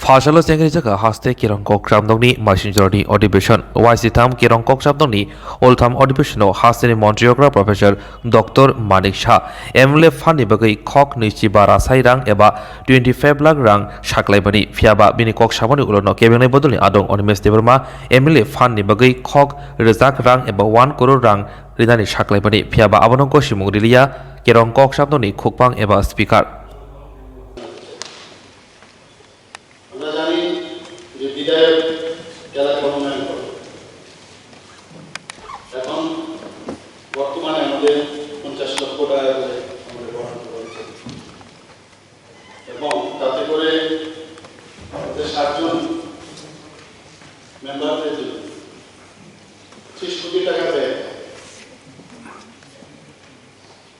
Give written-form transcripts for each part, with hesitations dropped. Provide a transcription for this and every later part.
Fashalo Sengrijaga Haste Kirongkok Ramdongni Mashinjorni Audition Waisitam Kirongkok Ramdongni Oldham Audition Haseni Montreal Professor Dr. Manik Shah MLA Fani Bagai Kok Nichibara Sairang Eba 25 lakh rang Shaklaibani Fiaba Bini Kok Shamani Ulono Kebene Boduli Adong Onimes Deverma MLA Fani Bagai Kok Rezak rang Eba 1 crore rang Ridani Shaklaibani Fiaba Abononko Shimugrilia Kirongkok Ramdongni Khukpang Eba Speaker আমরা জানি যে বিধায়ক এলাকা উন্নয়ন করে এখন বর্তমানে আমাদের 50 লক্ষ টাকা করে আমাদের বরাদ্দ রয়েছে এবং তাতে করে আমাদের 7 জন মেম্বারদের জন্য 30 কোটি টাকা ব্যয়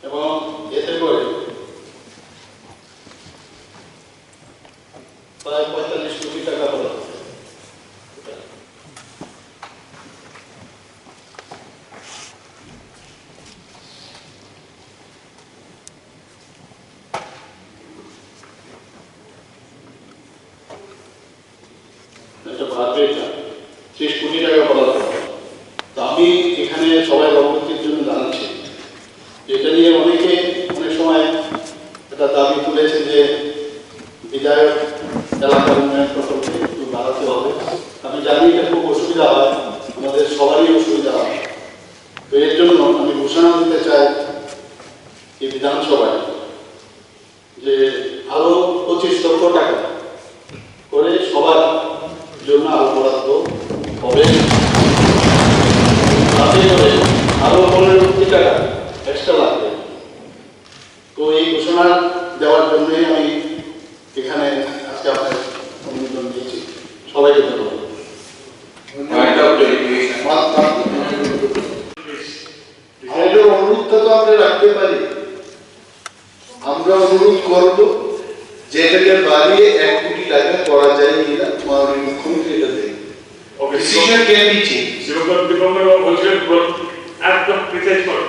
এবং এতে করে প্রায় 45 কোটি টাকা বরাদ্দ এটা ভাবে 30 কোটি টাকা বরাদ্দ তো আমি এখানে সবাই অবগতির জন্য জানাচ্ছি এটা নিয়ে অনেকে অনেক সময় এটা দাবি তুলেছে যে বিধায়ক এলাকার উন্নয়ন প্রকল্পে একটু বাড়াতে হবে আমি জানি এটা খুব অসুবিধা হয় আমাদের সবারই অসুবিধা হয় তো এর জন্য আমি ঘোষণা দিতে চাই এই বিধানসভায় যে আরো 25 লক্ষ টাকা করে সবার জন্য আরো বরাদ্দ হবে তাতে করে আরো 15 কোটি টাকা এক্সট্রা লাগবে তো এই ঘোষণা দেওয়ার জন্যই আমি এখানে আজকে আপনার অনুমোদন দিয়েছি সবাইকে ধন্যবাদ অনুরোধটা তো আমরা রাখতে পারি আমরা অনুরোধ করব যে এটাকে বাড়িয়ে 1 কোটি টাকা করা যায় কিনা মাননীয় মুখ্যমন্ত্রী এটা দেখবেন ডিসিশন ক্যান বি চেঞ্জ একদম প্রিসাইজ করো